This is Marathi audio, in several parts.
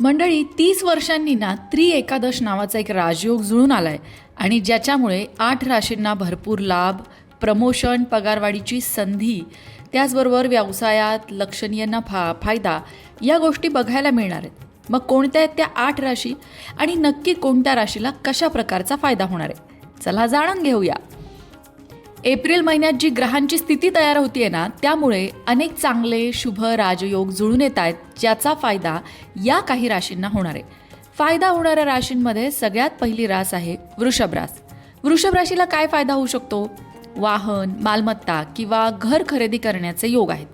मंडळी, 30 वर्षांनी ना एकादश नावाचा एक राजयोग जुळून आलाय आणि ज्याच्यामुळे 8 राशींना भरपूर लाभ, प्रमोशन, पगारवाढीची संधी, त्याचबरोबर व्यवसायात लक्षणीय नफा, फायदा या गोष्टी बघायला मिळणार आहेत. मग कोणत्या आहेत त्या 8 राशी आणि नक्की कोणत्या राशीला कशा प्रकारचा फायदा होणार आहे, चला जाणून घेऊया. एप्रिल महिन्यात जी ग्रहांची स्थिती तयार होतीये ना, त्यामुळे अनेक चांगले शुभ राजयोग जुळून येत आहेत, ज्याचा फायदा या काही राशींना होणार आहे. फायदा होणाऱ्या राशींमध्ये सगळ्यात पहिली रास आहे वृषभ रास. वृषभ राशीला काय फायदा होऊ शकतो? वाहन, मालमत्ता किंवा घर खरेदी करण्याचे योग आहेत.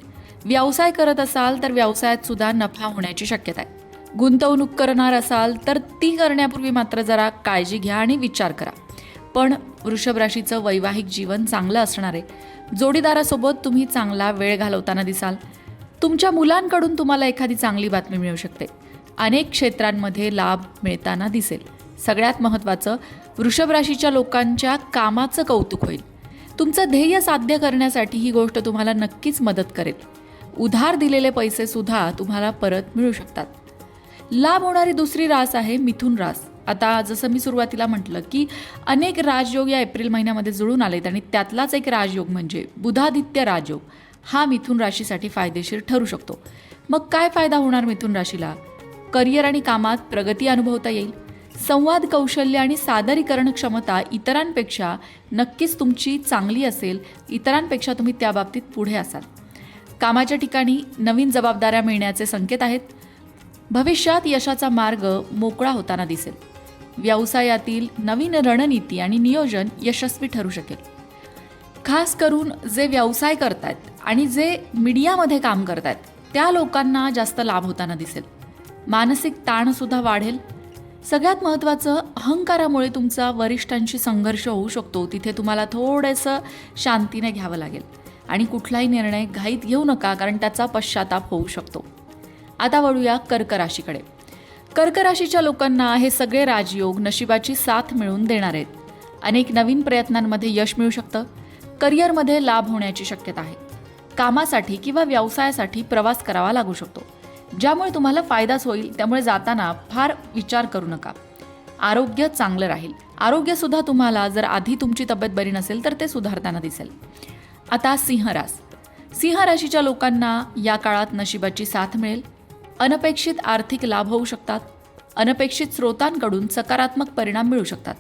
व्यवसाय करत असाल तर व्यवसायात सुद्धा नफा होण्याची शक्यता आहे. गुंतवणूक करणार असाल तर ती करण्यापूर्वी मात्र जरा काळजी घ्या आणि विचार करा. पण वृषभ राशीचं वैवाहिक जीवन चांगलं असणार आहे. जोडीदारासोबत तुम्ही चांगला वेळ घालवताना दिसाल. तुमच्या मुलांकडून तुम्हाला एखादी चांगली बातमी मिळू शकते. अनेक क्षेत्रांमध्ये लाभ मिळताना दिसेल. सगळ्यात महत्त्वाचं, वृषभ राशीच्या लोकांच्या कामाचं कौतुक होईल. तुमचं ध्येय साध्य करण्यासाठी ही गोष्ट तुम्हाला नक्कीच मदत करेल. उधार दिलेले पैसे सुद्धा तुम्हाला परत मिळू शकतात. लाभ होणारी दुसरी रास आहे मिथुन रास. आता जसं मी सुरुवातीला म्हटलं की अनेक राजयोग या एप्रिल महिन्यामध्ये जुळून आलेत आणि त्यातलाच एक राजयोग म्हणजे बुधादित्य राजयोग हा मिथुन राशीसाठी फायदेशीर ठरू शकतो. मग काय फायदा होणार मिथुन राशीला? करिअर आणि कामात प्रगती अनुभवता येईल. संवाद कौशल्य आणि सादरीकरण क्षमता इतरांपेक्षा नक्कीच तुमची चांगली असेल. इतरांपेक्षा तुम्ही त्या बाबतीत पुढे असाल. कामाच्या ठिकाणी नवीन जबाबदाऱ्या मिळण्याचे संकेत आहेत. भविष्यात यशाचा मार्ग मोकळा होताना दिसेल. व्यवसायातील नवीन रणनीती आणि नियोजन यशस्वी ठरू शकेल. खास करून जे व्यवसाय करतायत आणि जे मीडियामध्ये काम करतायत त्या लोकांना जास्त लाभ होताना दिसेल. मानसिक ताणसुद्धा वाढेल. सगळ्यात महत्त्वाचं, अहंकारामुळे तुमचा वरिष्ठांशी संघर्ष होऊ शकतो. तिथे तुम्हाला थोडंसं शांतीने घ्यावं लागेल आणि कुठलाही निर्णय घाईत घेऊ नका, कारण त्याचा पश्चाताप होऊ शकतो. आता वळूया कर्क राशीकडे. कर्क राशीच्या लोकांना हे सगळे राजयोग नशिबाची साथ मिळवून देणार आहेत. अनेक नवीन प्रयत्नांमध्ये यश मिळू शकतं. करिअरमध्ये लाभ होण्याची शक्यता आहे. कामासाठी किंवा व्यवसायासाठी प्रवास करावा लागू शकतो, ज्यामुळे तुम्हाला फायदाच होईल. त्यामुळे जाताना फार विचार करू नका. आरोग्य चांगलं राहील. आरोग्यसुद्धा तुम्हाला, जर आधी तुमची तब्येत बरी नसेल तर ते सुधारताना दिसेल. आता सिंह रास. सिंह राशीच्या लोकांना या काळात नशिबाची साथ मिळेल. अनपेक्षित आर्थिक लाभ होऊ शकतात. अनपेक्षित स्रोतांकडून सकारात्मक परिणाम मिळू शकतात.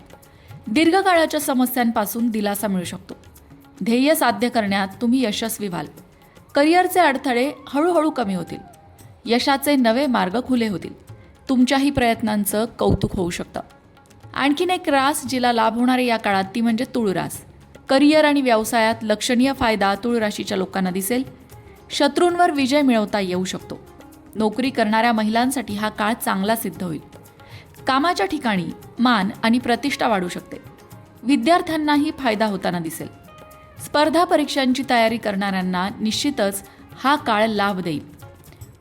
दीर्घकाळाच्या समस्यांपासून दिलासा मिळू शकतो. ध्येय साध्य करण्यात तुम्ही यशस्वी व्हाल. करिअरचे अडथळे हळूहळू कमी होतील. यशाचे नवे मार्ग खुले होतील. तुमच्याही प्रयत्नांचं कौतुक होऊ शकतं. आणखीन एक रास जिला लाभ होणार आहे या काळात ती म्हणजे तुळ रास. करिअर आणि व्यवसायात लक्षणीय फायदा तुळ राशीच्या लोकांना दिसेल. शत्रूंवर विजय मिळवता येऊ शकतो. नोकरी करणाऱ्या महिलांसाठी हा काळ चांगला सिद्ध होईल. कामाच्या ठिकाणी मान आणि प्रतिष्ठा वाढू शकते. विद्यार्थ्यांनाही फायदा होताना दिसेल. स्पर्धा परीक्षांची तयारी करणाऱ्यांना निश्चितच हा काळ लाभ देईल.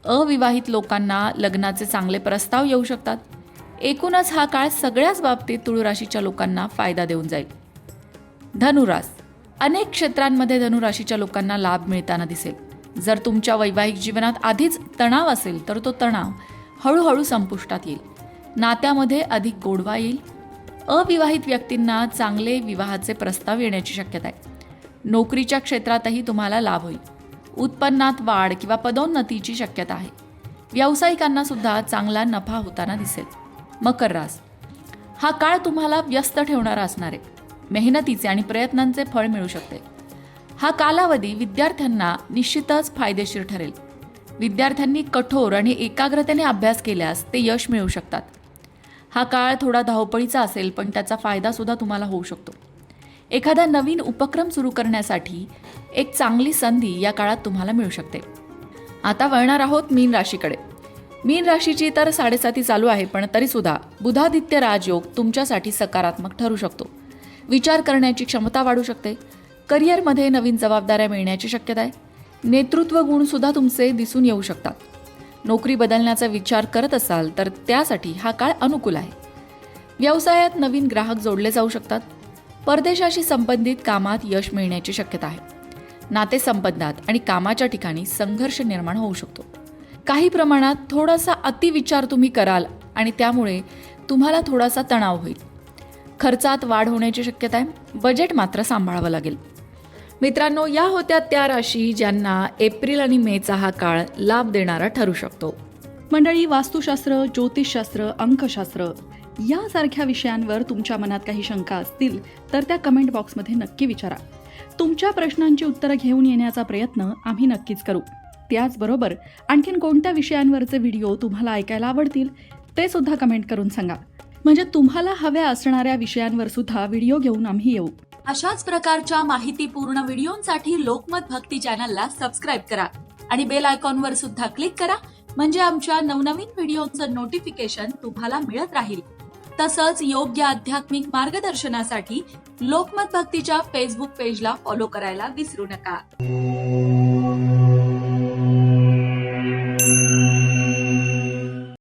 अविवाहित लोकांना लग्नाचे चांगले प्रस्ताव येऊ शकतात. एकूणच हा काळ सगळ्याच बाबतीत तुळ राशीच्या लोकांना फायदा देऊन जाईल. धनुरास. अनेक क्षेत्रांमध्ये धनुराशीच्या लोकांना लाभ मिळताना दिसेल. जर तुमच्या वैवाहिक जीवनात आधीच तणाव असेल तर तो तणाव हळूहळू संपुष्टात येईल. नात्यामध्ये अधिक गोडवा येईल. अविवाहित व्यक्तींना चांगले विवाहाचे प्रस्ताव येण्याची शक्यता आहे. नोकरीच्या क्षेत्रातही तुम्हाला लाभ होईल. उत्पन्नात वाढ किंवा पदोन्नतीची शक्यता आहे. व्यावसायिकांना सुद्धा चांगला नफा होताना दिसेल. मकर रास. हा काळ तुम्हाला व्यस्त ठेवणारा असणार आहे. मेहनतीचे आणि प्रयत्नांचे फळ मिळू शकते. हा कालावधी विद्यार्थ्यांना निश्चितच फायदेशीर ठरेल. विद्यार्थ्यांनी कठोर आणि एकाग्रतेने अभ्यास केल्यास ते यश मिळवू शकतात. हा काळ थोडा धावपळीचा असेल, पण त्याचा फायदा सुद्धा तुम्हाला होऊ शकतो. एखादा नवीन उपक्रम सुरू करण्यासाठी एक चांगली संधी या काळात तुम्हाला मिळू शकते. आता वळणार आहोत मीन राशीकडे. मीन राशीची तर 7.5 चालू आहे, पण तरीसुद्धा बुधादित्य राजयोग तुमच्यासाठी सकारात्मक ठरू शकतो. विचार करण्याची क्षमता वाढू शकते. करिअरमध्ये नवीन जबाबदाऱ्या मिळण्याची शक्यता आहे. नेतृत्व गुणसुद्धा तुमचे दिसून येऊ शकतात. नोकरी बदलण्याचा विचार करत असाल तर त्यासाठी हा काळ अनुकूल आहे. व्यवसायात नवीन ग्राहक जोडले जाऊ शकतात. परदेशाशी संबंधित कामात यश मिळण्याची शक्यता आहे. नातेसंबंधात आणि कामाच्या ठिकाणी संघर्ष निर्माण होऊ शकतो. काही प्रमाणात थोडासा अतिविचार तुम्ही कराल आणि त्यामुळे तुम्हाला थोडासा तणाव होईल. खर्चात वाढ होण्याची शक्यता आहे. बजेट मात्र सांभाळावं लागेल. मित्रांनो, या होत्या त्या राशी ज्यांना एप्रिल आणि मेचा हा काळ लाभ देणारा ठरू शकतो. मंडळी, वास्तुशास्त्र, ज्योतिषशास्त्र, अंकशास्त्र यासारख्या विषयांवर तुमच्या मनात काही शंका असतील तर त्या कमेंट बॉक्समध्ये नक्की विचारा. तुमच्या प्रश्नांची उत्तरं घेऊन येण्याचा प्रयत्न आम्ही नक्कीच करू. त्याचबरोबर आणखीन कोणत्या विषयांवरचे व्हिडिओ तुम्हाला ऐकायला आवडतील ते सुद्धा कमेंट करून सांगा. म्हणजे तुम्हाला हव्या असणाऱ्या विषयांवर सुद्धा व्हिडिओ घेऊन आम्ही येऊ. अशाच प्रकारच्या माहितीपूर्ण व्हिडिओंसाठी लोकमत भक्ती चॅनलला सबस्क्राईब करा आणि बेल आयकॉनवर सुद्धा क्लिक करा. म्हणजे आमच्या नवनवीन व्हिडिओचं नोटिफिकेशन तुम्हाला मिळत राहील. तसंच योग्य आध्यात्मिक मार्गदर्शनासाठी लोकमत भक्तीच्या फेसबुक पेजला फॉलो करायला विसरू नका.